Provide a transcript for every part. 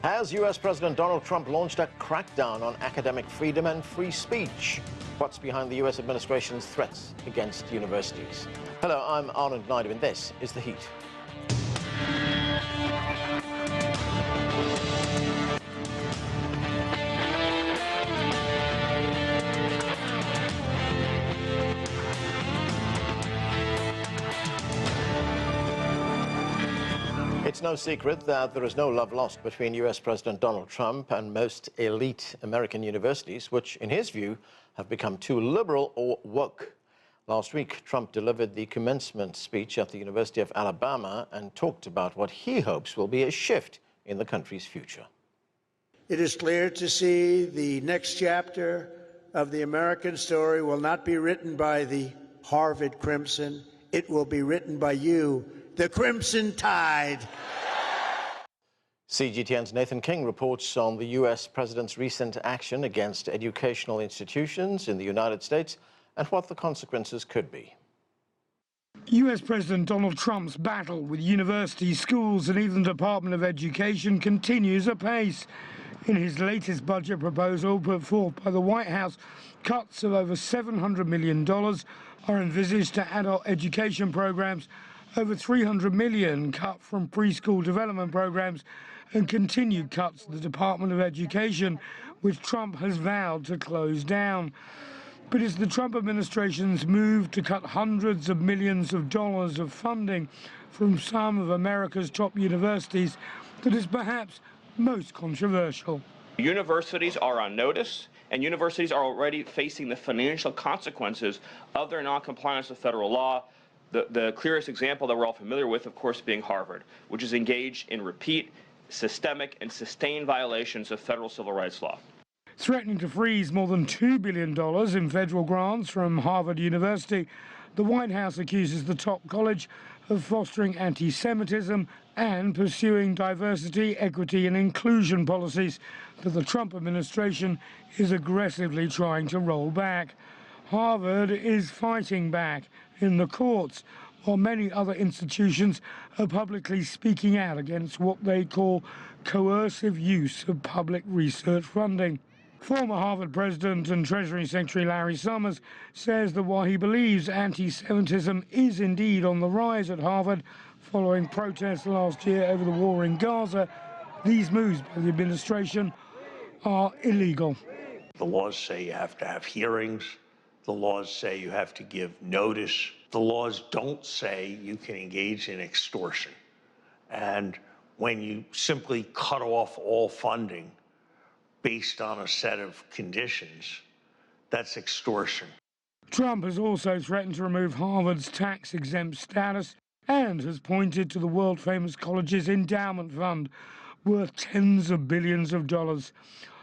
Has U.S. President Donald Trump launched a crackdown on academic freedom and free speech? What's behind the U.S. administration's threats against universities? Hello, I'm Arnold Naidu, and this is The Heat. It's no secret that there is no love lost between U.S. President Donald Trump and most elite American universities, which, in his view, have become too liberal or woke. Last week, Trump delivered the commencement speech at the University of Alabama and talked about what he hopes will be a shift in the country's future. It is clear to see the next chapter of the American story will not be written by the Harvard Crimson. It will be written by you, the Crimson Tide. CGTN's Nathan King reports on the U.S. president's recent action against educational institutions in the United States and what the consequences could be. U.S. President Donald Trump's battle with universities, schools and even the Department of Education continues apace. In his latest budget proposal put forth by the White House, cuts of over $700 million are envisaged to adult education programs, over $300 million cut from preschool development programs, and continued cuts to the Department of Education, which Trump has vowed to close down. But it's the Trump administration's move to cut hundreds of millions of dollars of funding from some of America's top universities that is perhaps most controversial. Universities are on notice, and universities are already facing the financial consequences of their noncompliance with federal law. The clearest example that we're all familiar with, of course, being Harvard, which is engaged in repeat, systemic, and sustained violations of federal civil rights law. Threatening to freeze more than $2 billion in federal grants from Harvard University, the White House accuses the top college of fostering anti-Semitism and pursuing diversity, equity and inclusion policies that the Trump administration is aggressively trying to roll back. Harvard is fighting back in the courts, while many other institutions are publicly speaking out against what they call coercive use of public research funding. Former Harvard President and Treasury Secretary Larry Summers says that while he believes anti-Semitism is indeed on the rise at Harvard following protests last year over the war in Gaza, these moves by the administration are illegal. The laws say you have to have hearings. The laws say you have to give notice. The laws don't say you can engage in extortion. And when you simply cut off all funding based on a set of conditions, that's extortion. Trump has also threatened to remove Harvard's tax-exempt status and has pointed to the world-famous college's endowment fund, worth tens of billions of dollars.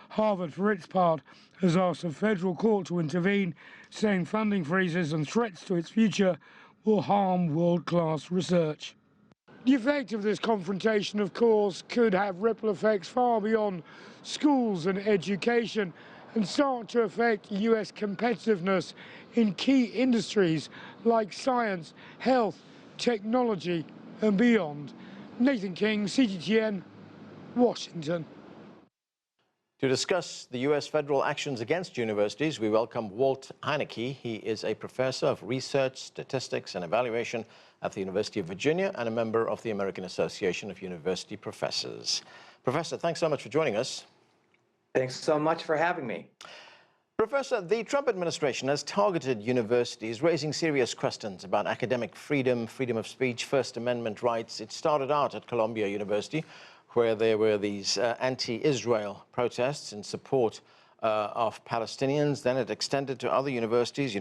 Harvard, for its part, has asked a federal court to intervene, saying funding freezes and threats to its future will harm world-class research. The effect of this confrontation, of course, could have ripple effects far beyond schools and education and start to affect U.S. competitiveness in key industries like science, health, technology and beyond. Nathan King, CGTN, Washington. To discuss the U.S. federal actions against universities, we welcome Walt Hinei. He is a professor of research, statistics and evaluation at the University of Virginia and a member of the American Association of University Professors. Professor, thanks so much for joining us. Thanks so much for having me. Professor, the Trump administration has targeted universities, raising serious questions about academic freedom, freedom of speech, First Amendment rights. It started out at Columbia University, where there were these anti-Israel protests in support of Palestinians. Then it extended to other universities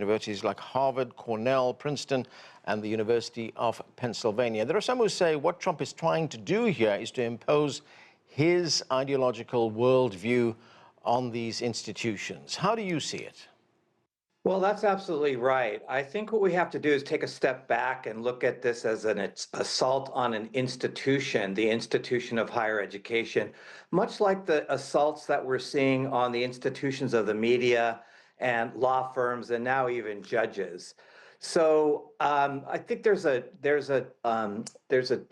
like Harvard, Cornell, Princeton, and the University of Pennsylvania. There are some who say what Trump is trying to do here is to impose his ideological worldview on these institutions. How do you see it? Well, that's absolutely right. I think what we have to do is take a step back and look at this as an assault on an institution, the institution of higher education, much like the assaults that we're seeing on the institutions of the media and law firms and now even judges. So I think there's an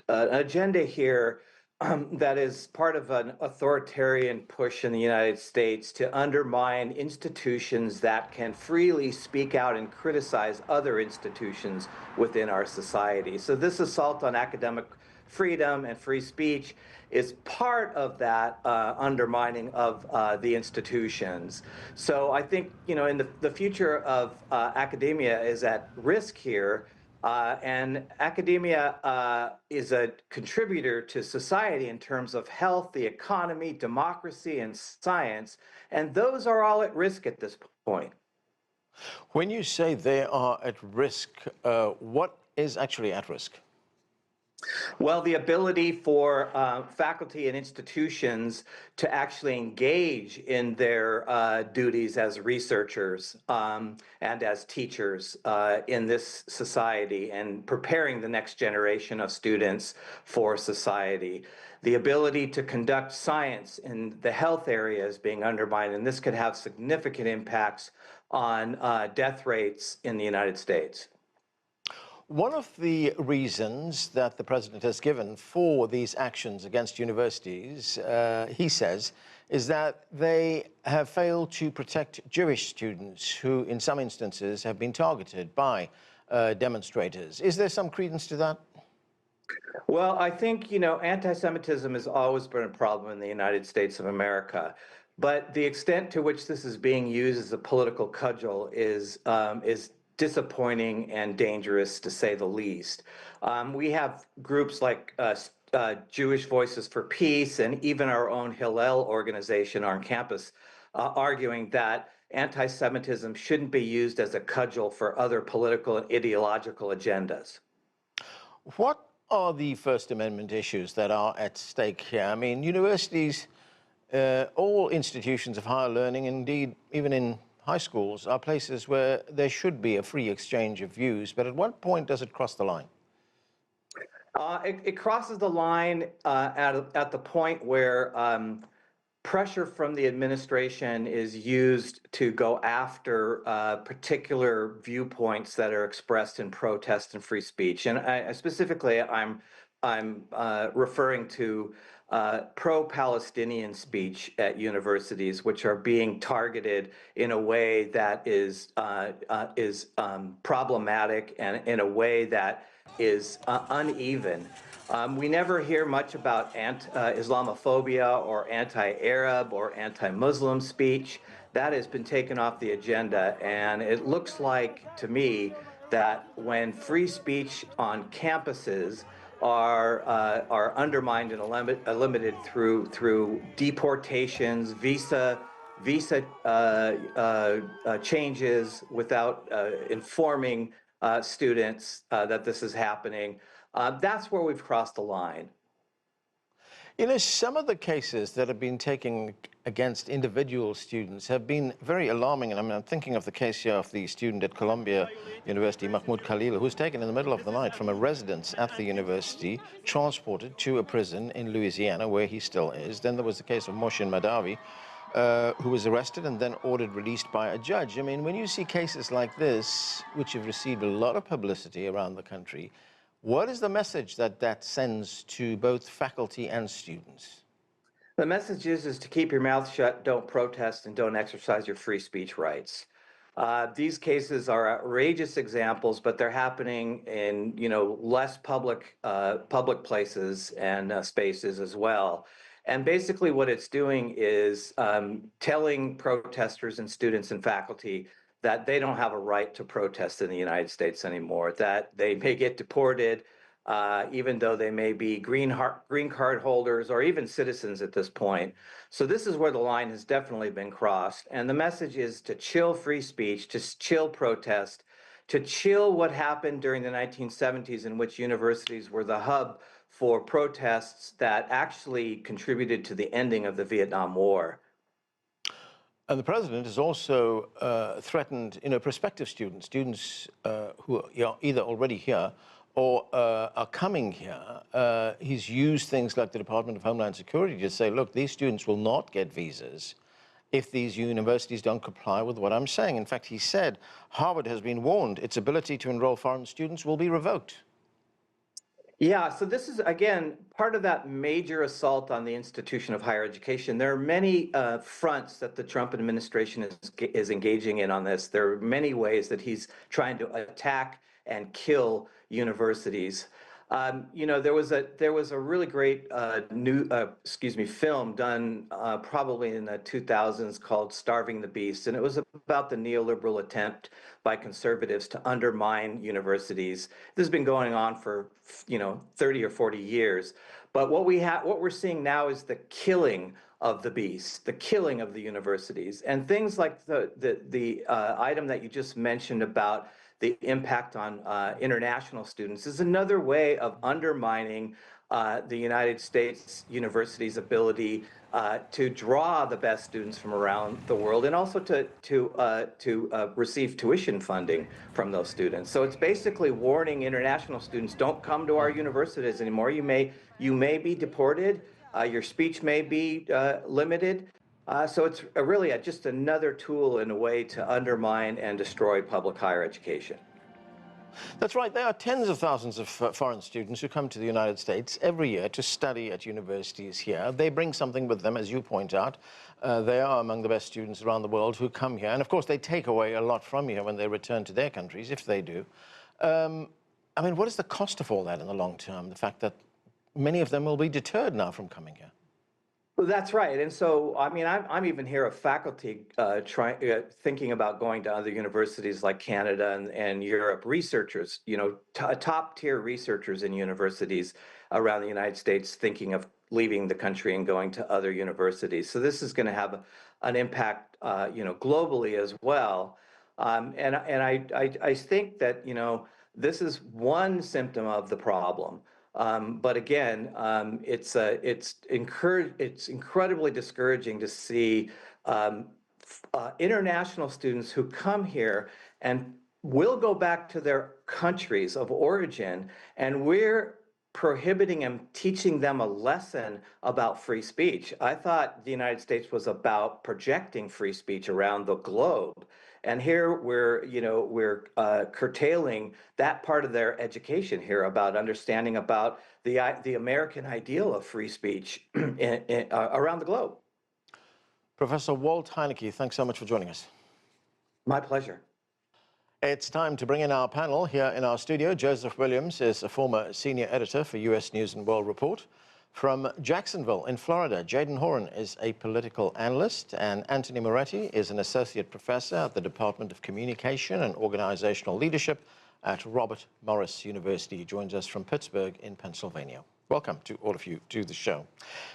agenda here that is part of an authoritarian push in the United States to undermine institutions that can freely speak out and criticize other institutions within our society. So this assault on academic freedom and free speech is part of that undermining of the institutions. So I think, in the future of academia is at risk here. And academia is a contributor to society in terms of health, the economy, democracy, and science. And those are all at risk at this point. When you say they are at risk, what is actually at risk? Well, the ability for faculty and institutions to actually engage in their duties as researchers and as teachers in this society and preparing the next generation of students for society. The ability to conduct science in the health area is being undermined, and this could have significant impacts on death rates in the United States. One of the reasons that the president has given for these actions against universities, he says, is that they have failed to protect Jewish students who, in some instances, have been targeted by demonstrators. Is there some credence to that? Well, I think, anti-Semitism has always been a problem in the United States of America. But the extent to which this is being used as a political cudgel is disappointing and dangerous, to say the least. We have groups like Jewish Voices for Peace and even our own Hillel organization on campus arguing that anti-Semitism shouldn't be used as a cudgel for other political and ideological agendas. What are the First Amendment issues that are at stake here? I mean, universities, all institutions of higher learning, indeed, even in high schools, are places where there should be a free exchange of views, but at what point does it cross the line? It crosses the line at the point where pressure from the administration is used to go after particular viewpoints that are expressed in protest and free speech. And specifically, I'm referring to pro-Palestinian speech at universities, which are being targeted in a way that is problematic and in a way that is uneven. We never hear much about Islamophobia or anti-Arab or anti-Muslim speech. That has been taken off the agenda, and it looks like to me that when free speech on campuses are undermined and limited through deportations, visa changes without informing students that this is happening. That's where we've crossed the line. Some of the cases that have been taken against individual students have been very alarming. And I'm thinking of the case here of the student at Columbia University, Mahmoud Khalil, who's taken in the middle of the night from a residence at the university, transported to a prison in Louisiana, where he still is. Then there was the case of Moshin Madawi, who was arrested and then ordered released by a judge. I mean, when you see cases like this, which have received a lot of publicity around the country, what is the message that sends to both faculty and students? The message is to keep your mouth shut, don't protest, and don't exercise your free speech rights. These cases are outrageous examples, but they're happening in less public places and spaces as well. And basically what it's doing is telling protesters and students and faculty that they don't have a right to protest in the United States anymore, that they may get deported, even though they may be green card holders or even citizens at this point. So this is where the line has definitely been crossed. And the message is to chill free speech, to chill protest, to chill what happened during the 1970s, in which universities were the hub for protests that actually contributed to the ending of the Vietnam War. And the president has also threatened, prospective students who are either already here or are coming here. He's used things like the Department of Homeland Security to say, look, these students will not get visas if these universities don't comply with what I'm saying. In fact, he said Harvard has been warned its ability to enroll foreign students will be revoked. Yeah, so this is, again, part of that major assault on the institution of higher education. There are many fronts that the Trump administration is engaging in on this. There are many ways that he's trying to attack and kill universities. There was a really great film done probably in the 2000s called "Starving the Beast," and it was about the neoliberal attempt by conservatives to undermine universities. This has been going on for 30 or 40 years. But what we're seeing now is the killing of the beast, the killing of the universities, and things like the item that you just mentioned about the impact on international students is another way of undermining the United States university's ability to draw the best students from around the world, and also to receive tuition funding from those students. So it's basically warning international students: don't come to our universities anymore. You may be deported. Your speech may be limited. So it's really just another tool in a way to undermine and destroy public higher education. That's right. There are tens of thousands of foreign students who come to the United States every year to study at universities here. They bring something with them, as you point out. They are among the best students around the world who come here. And of course, they take away a lot from here when they return to their countries, if they do. I mean, what is the cost of all that in the long term? The fact that many of them will be deterred now from coming here. Well, that's right. And so, I mean, I'm even here a faculty thinking about going to other universities like Canada and Europe, researchers, top tier researchers in universities around the United States thinking of leaving the country and going to other universities. So this is going to have an impact, globally as well. And I think that, this is one symptom of the problem. But again, it's incredibly discouraging to see international students who come here and will go back to their countries of origin, and we're prohibiting and teaching them a lesson about free speech. I thought the United States was about projecting free speech around the globe. And here we're curtailing that part of their education here about understanding about the American ideal of free speech around the globe. Professor Walt Hinecke, thanks so much for joining us. My pleasure. It's time to bring in our panel. Here in our studio, Jez Williams is a former senior editor for U.S. News and World Report. From Jacksonville in Florida, Jadan Horyn is a political analyst, and Anthony Moretti is an associate professor at the Department of Communication and Organizational Leadership at Robert Morris University. He joins us from Pittsburgh in Pennsylvania. Welcome to all of you to the show.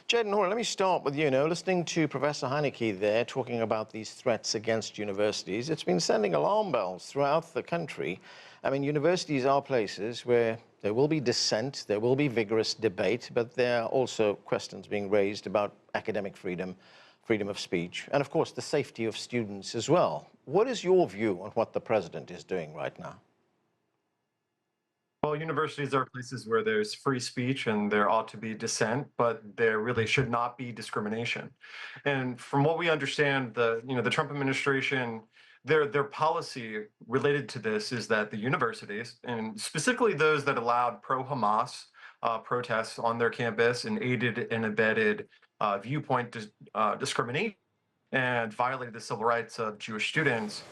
Jadan Horyn, let me start with you. Listening to Professor Heinecke there talking about these threats against universities, it's been sending alarm bells throughout the country. I mean, universities are places where there will be dissent, there will be vigorous debate, but there are also questions being raised about academic freedom, freedom of speech, and of course the safety of students as well. What is your view on what the president is doing right now? Well, universities are places where there's free speech and there ought to be dissent, but there really should not be discrimination. And from what we understand, the Trump administration, their policy related to this is that the universities, and specifically those that allowed pro-Hamas protests on their campus and aided and abetted viewpoint discrimination and violated the civil rights of Jewish students,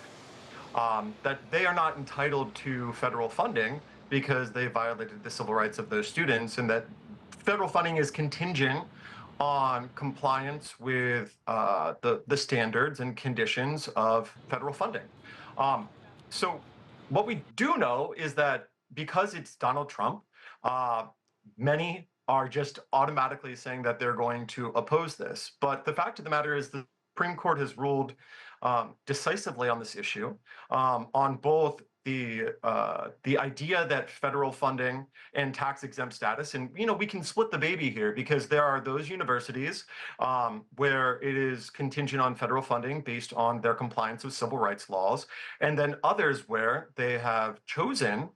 that they are not entitled to federal funding because they violated the civil rights of those students, and that federal funding is contingent on compliance with the standards and conditions of federal funding. So what we do know is that because it's Donald Trump, many are just automatically saying that they're going to oppose this. But the fact of the matter is the Supreme Court has ruled decisively on this issue, on both the idea that federal funding and tax-exempt status, and we can split the baby here because there are those universities where it is contingent on federal funding based on their compliance with civil rights laws, and then others where they have chosen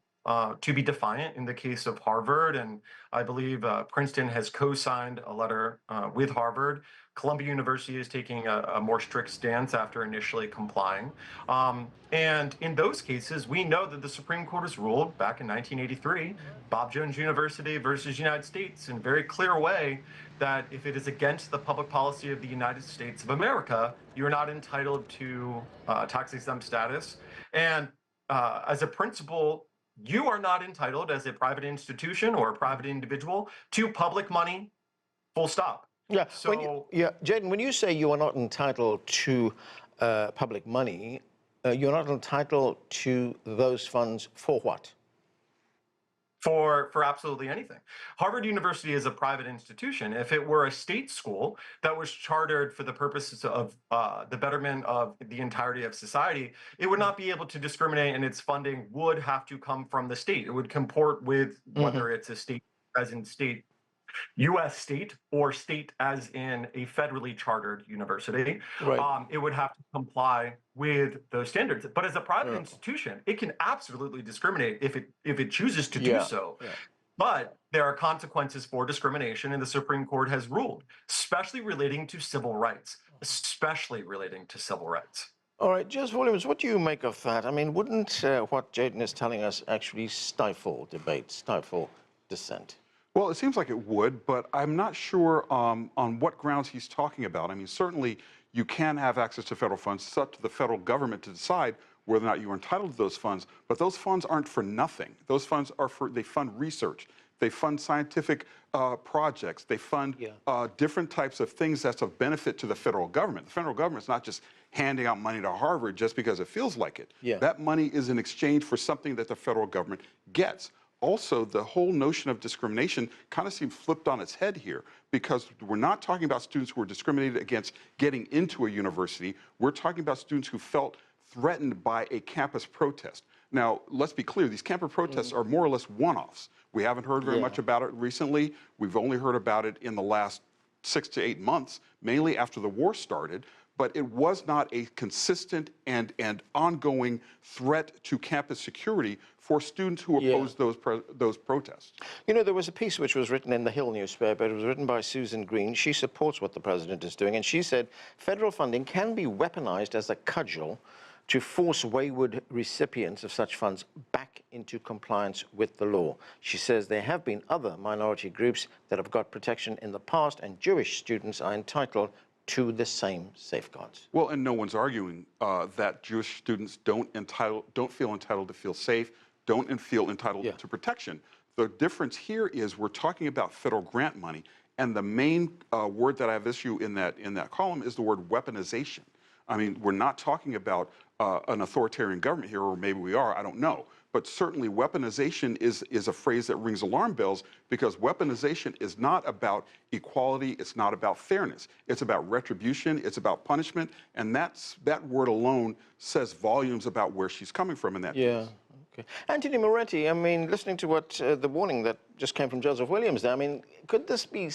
to be defiant. In the case of Harvard, and I believe Princeton has co-signed a letter with Harvard Columbia University is taking a more strict stance after initially complying. And in those cases, we know that the Supreme Court has ruled back in 1983, Bob Jones University versus United States, in a very clear way that if it is against the public policy of the United States of America, you are not entitled to tax-exempt status. And as a principle, you are not entitled as a private institution or a private individual to public money, full stop. Yeah. So, Jadan, when you say you are not entitled to public money, you're not entitled to those funds for what? for absolutely anything. Harvard University is a private institution. If it were a state school that was chartered for the purposes of the betterment of the entirety of society, it would not be able to discriminate, and its funding would have to come from the state. It would comport with whether it's a state, as in state, U.S. state, or state as in a federally chartered university. Right. It would have to comply with those standards. But as a private institution, it can absolutely discriminate if it chooses to do so. But there are consequences for discrimination, and the Supreme Court has ruled, especially relating to civil rights, especially relating to civil rights. All right, Jez Williams, what do you make of that? I mean, wouldn't what Jadan is telling us actually stifle debate, stifle dissent? Well, it seems like it would, but I'm not sure on what grounds he's talking about. I mean, certainly you can have access to federal funds. It's up to the federal government to decide whether or not you're entitled to those funds, but those funds aren't for nothing. Those funds are they fund research. They fund scientific projects. They fund different types of things that's of benefit to the federal government. The federal government's not just handing out money to Harvard just because it feels like it. That money is in exchange for something that the federal government gets. Also, the whole notion of discrimination kind of seems flipped on its head here, because we're not talking about students who are discriminated against getting into a university. We're talking about students who felt threatened by a campus protest. Now, let's be clear, these campus protests are more or less one-offs. We haven't heard very much about it recently. We've only heard about it in the last 6 to 8 months, mainly after the war started. But it was not a consistent and ongoing threat to campus security for students who opposed those protests. You know, there was a piece which was written in the Hill newspaper. It was written by Susan Green. She supports what the president is doing, and she said federal funding can be weaponized as a cudgel to force wayward recipients of such funds back into compliance with the law. She says there have been other minority groups that have got protection in the past, and Jewish students are entitled to the same safeguards. Well, and no one's arguing that Jewish students don't feel entitled to feel safe, don't feel entitled to protection. The difference here is we're talking about federal grant money, and the main word that I have issue in that column is the word weaponization. I mean, we're not talking about an authoritarian government here, or maybe we are, I don't know. But certainly weaponization is a phrase that rings alarm bells, because weaponization is not about equality, it's not about fairness. It's about retribution, it's about punishment, and that word alone says volumes about where she's coming from in that case. Okay. Anthony Moretti, I mean, listening to what the warning that just came from Jez Williams there, I mean, could this be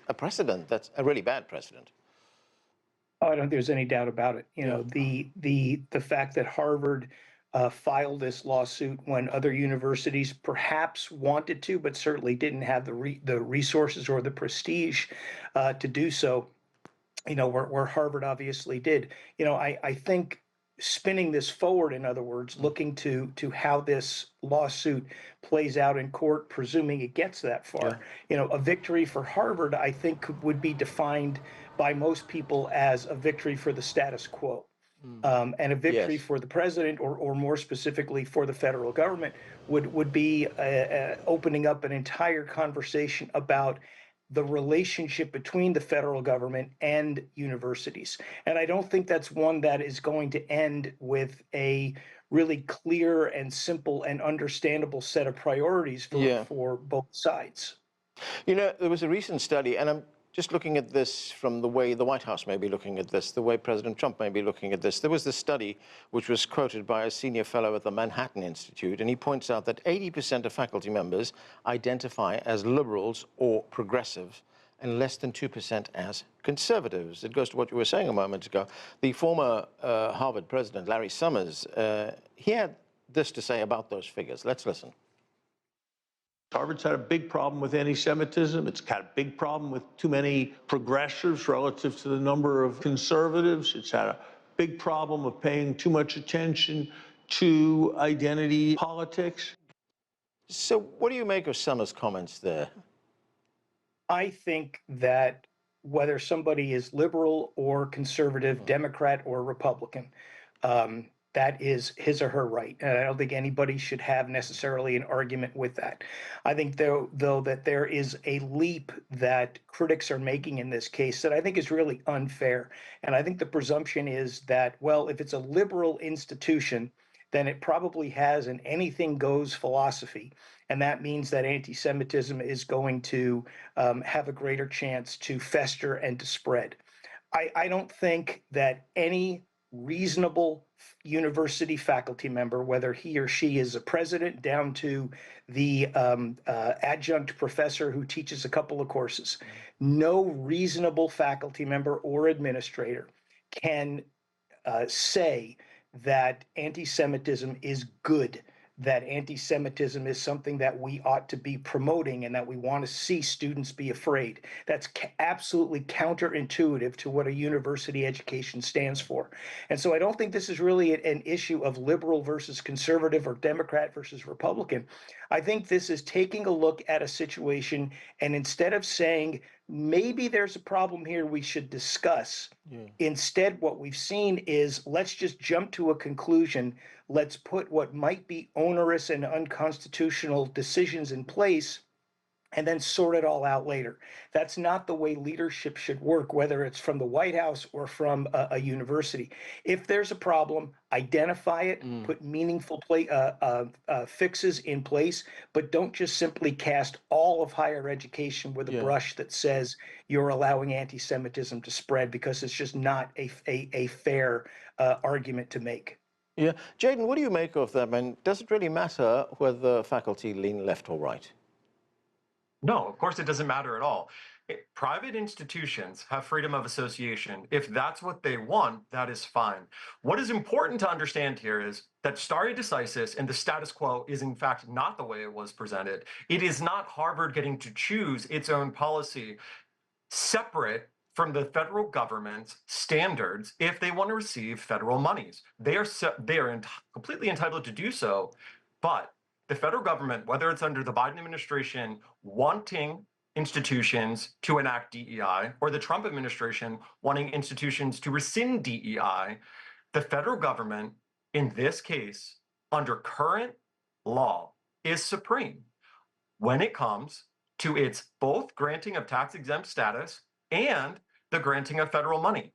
a precedent that's a really bad precedent? Oh, I don't think there's any doubt about it. You know, the fact that Harvard filed this lawsuit when other universities perhaps wanted to, but certainly didn't have the resources or the prestige to do so, you know, where Harvard obviously did. You know, I think spinning this forward, in other words, looking to how this lawsuit plays out in court, presuming it gets that far, you know, a victory for Harvard, I think, would be defined by most people as a victory for the status quo. And a victory for the president, or more specifically for the federal government, would be opening up an entire conversation about the relationship between the federal government and universities. And I don't think that's one that is going to end with a really clear and simple and understandable set of priorities for both sides. You know, there was a recent study, and I'm just looking at this from the way the White House may be looking at this, the way President Trump may be looking at this. There was this study which was quoted by a senior fellow at the Manhattan Institute, and he points out that 80% of faculty members identify as liberals or progressives, and less than 2% as conservatives. It goes to what you were saying a moment ago. The former Harvard president, Larry Summers, he had this to say about those figures. Let's listen. Harvard's had a big problem with anti-Semitism. It's had a big problem with too many progressives relative to the number of conservatives. It's had a big problem of paying too much attention to identity politics. So what do you make of Summers' comments there? I think that whether somebody is liberal or conservative, Democrat or Republican, that is his or her right. And I don't think anybody should have necessarily an argument with that. I think, though, that there is a leap that critics are making in this case that I think is really unfair. And I think the presumption is that, well, if it's a liberal institution, then it probably has an anything goes philosophy. And that means that anti-Semitism is going to have a greater chance to fester and to spread. I don't think that any reasonable university faculty member, whether he or she is a president down to the adjunct professor who teaches a couple of courses, no reasonable faculty member or administrator can say that anti-Semitism is good, that anti-Semitism is something that we ought to be promoting and that we want to see students be afraid. That's absolutely counterintuitive to what a university education stands for. And so I don't think this is really an issue of liberal versus conservative or Democrat versus Republican. I think this is taking a look at a situation, and instead of saying, maybe there's a problem here we should discuss, instead what we've seen is, let's just jump to a conclusion. Let's put what might be onerous and unconstitutional decisions in place and then sort it all out later. That's not the way leadership should work, whether it's from the White House or from a university. If there's a problem, identify it, put meaningful fixes in place, but don't just simply cast all of higher education with a brush that says you're allowing anti-Semitism to spread, because it's just not a fair argument to make. Yeah. Jadan, what do you make of that? I mean, does it really matter whether faculty lean left or right? No, of course it doesn't matter at all. Private institutions have freedom of association. If that's what they want, that is fine. What is important to understand here is that stare decisis and the status quo is in fact not the way it was presented. It is not Harvard getting to choose its own policy separate from the federal government's standards if they want to receive federal monies. They are completely entitled to do so, but the federal government, whether it's under the Biden administration wanting institutions to enact DEI or the Trump administration wanting institutions to rescind DEI, the federal government, in this case, under current law, is supreme when it comes to its both granting of tax-exempt status and the granting of federal money.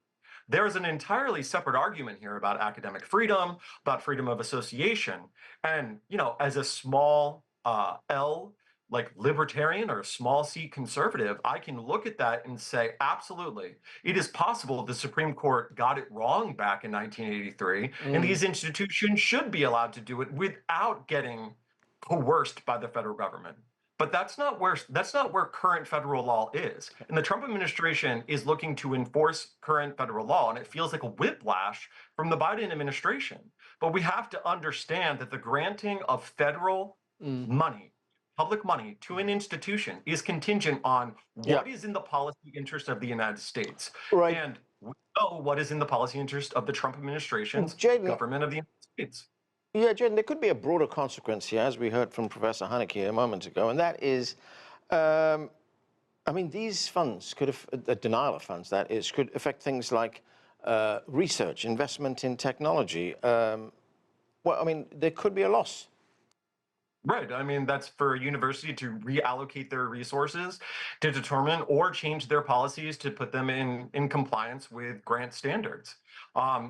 There is an entirely separate argument here about academic freedom, about freedom of association. And, you know, as a small L, like libertarian, or a small C conservative, I can look at that and say, absolutely, it is possible the Supreme Court got it wrong back in 1983, and these institutions should be allowed to do it without getting coerced by the federal government. But that's not where current federal law is. And the Trump administration is looking to enforce current federal law, and it feels like a whiplash from the Biden administration. But we have to understand that the granting of federal money, public money, to an institution is contingent on what is in the policy interest of the United States. Right. And we know what is in the policy interest of the Trump administration's government of the United States. Yeah, Jadan, there could be a broader consequence here, as we heard from Professor Heinecke a moment ago, and that is, I mean, these funds could have, the denial of funds, that is, could affect things like research, investment in technology. Well, I mean, there could be a loss. Right. I mean, that's for a university to reallocate their resources to determine or change their policies to put them in compliance with grant standards.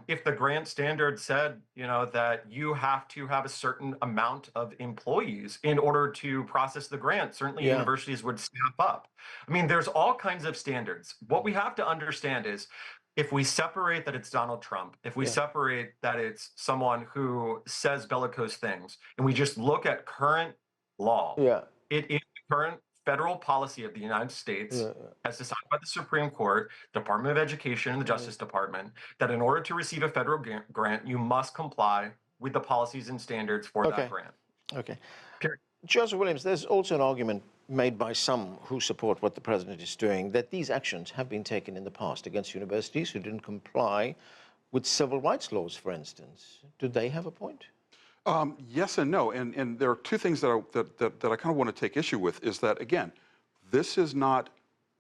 If the grant standard said, you know, that you have to have a certain amount of employees in order to process the grant, certainly universities would step up. I mean, there's all kinds of standards. What we have to understand is, if we separate that it's Donald Trump, if we separate that it's someone who says bellicose things, and we just look at current law, it is the current federal policy of the United States, as decided by the Supreme Court, Department of Education, and the Justice Department, that in order to receive a federal grant, you must comply with the policies and standards for that grant. Okay. Period. Jez Williams, there's also an argument made by some who support what the president is doing that these actions have been taken in the past against universities who didn't comply with civil rights laws, for instance. Do they have a point? Yes and no. And there are two things that I kind of want to take issue with is that, again, this is not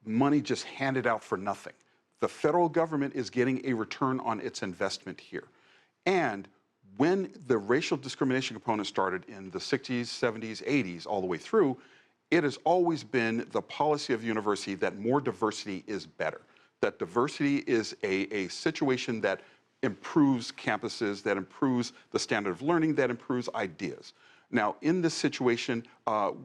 money just handed out for nothing. The federal government is getting a return on its investment here. And when the racial discrimination component started in the 60s, 70s, 80s, all the way through, it has always been the policy of the university that more diversity is better, that diversity is a situation that improves campuses, that improves the standard of learning, that improves ideas. Now, in this situation,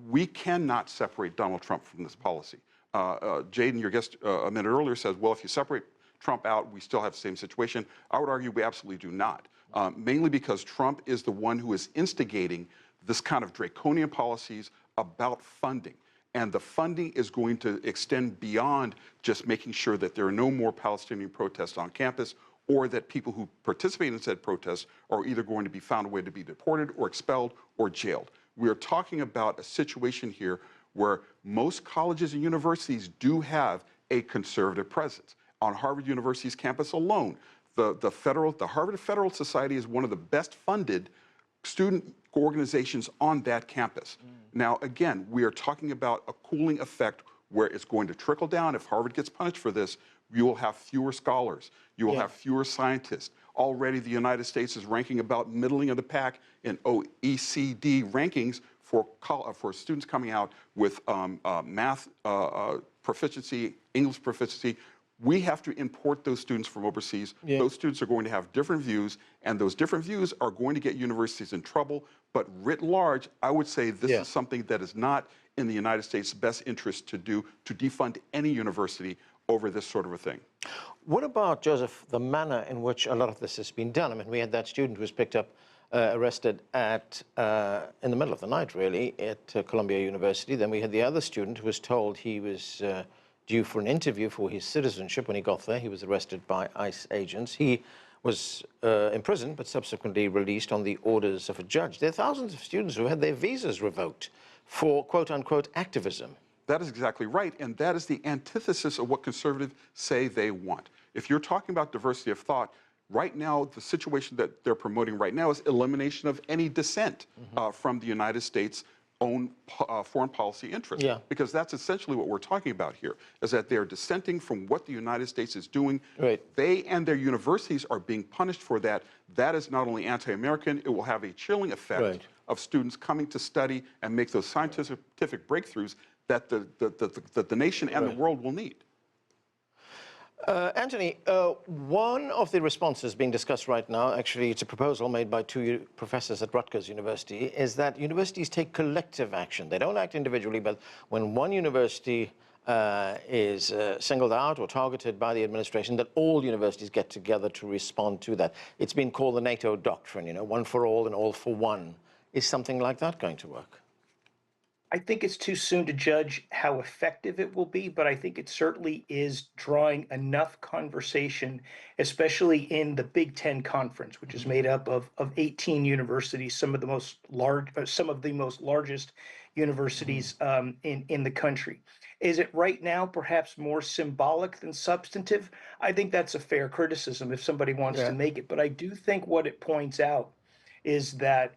we cannot separate Donald Trump from this policy. Jadan, your guest a minute earlier, says, well, if you separate Trump out, we still have the same situation. I would argue we absolutely do not, mainly because Trump is the one who is instigating this kind of draconian policies about funding. And the funding is going to extend beyond just making sure that there are no more Palestinian protests on campus, or that people who participate in said protests are either going to be found a way to be deported or expelled or jailed. We are talking about a situation here where most colleges and universities do have a conservative presence. On Harvard University's campus alone, the Harvard Federal Society is one of the best funded student organizations on that campus. Now, again, we are talking about a cooling effect where it's going to trickle down. If Harvard gets punished for this, you will have fewer scholars. You will have fewer scientists. Already the United States is ranking about middling of the pack in OECD rankings for students coming out with math proficiency, English proficiency. We have to import those students from overseas. Those students are going to have different views, and those different views are going to get universities in trouble. But writ large, I would say this is something that is not in the United States' best interest to do, to defund any university over this sort of a thing. What about, Joseph, the manner in which a lot of this has been done? I mean, we had that student who was picked up, arrested in the middle of the night, really, at Columbia University. Then we had the other student who was told he was due for an interview for his citizenship. When he got there, he was arrested by ICE agents. He was imprisoned, but subsequently released on the orders of a judge. There are thousands of students who had their visas revoked for quote-unquote activism. That is exactly right, and that is the antithesis of what conservatives say they want. If you're talking about diversity of thought, right now, the situation that they're promoting right now is elimination of any dissent from the United States' own foreign policy interests. Because that's essentially what we're talking about here, is that they're dissenting from what the United States is doing. They and their universities are being punished for that. That is not only anti-American, it will have a chilling effect of students coming to study and make those scientific breakthroughs that the nation and the world will need. Anthony, one of the responses being discussed right now, actually it's a proposal made by two professors at Rutgers University, is that universities take collective action. They don't act individually, but when one university is singled out or targeted by the administration, that all universities get together to respond to that. It's been called the NATO doctrine, you know, one for all and all for one. Is something like that going to work? I think it's too soon to judge how effective it will be, but I think it certainly is drawing enough conversation, especially in the Big Ten Conference, which is made up of 18 universities, some of the most largest universities in the country. Is it right now perhaps more symbolic than substantive? I think that's a fair criticism if somebody wants to make it, but I do think what it points out is that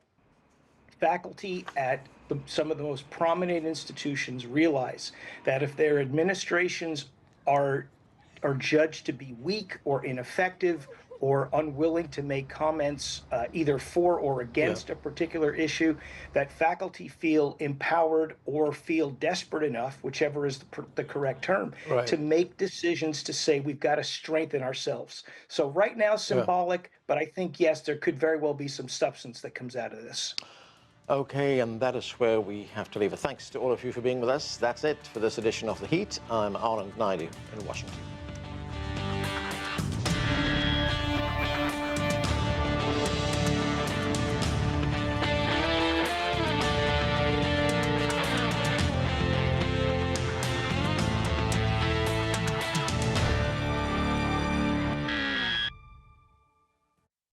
faculty at some of the most prominent institutions realize that if their administrations are judged to be weak or ineffective or unwilling to make comments either for or against a particular issue, that faculty feel empowered or feel desperate enough, whichever is the correct term, to make decisions to say we've got to strengthen ourselves. So right now, symbolic, but I think, yes, there could very well be some substance that comes out of this. Okay, and that is where we have to leave it. Thanks to all of you for being with us. That's it for this edition of The Heat. I'm Anand Naidu in Washington.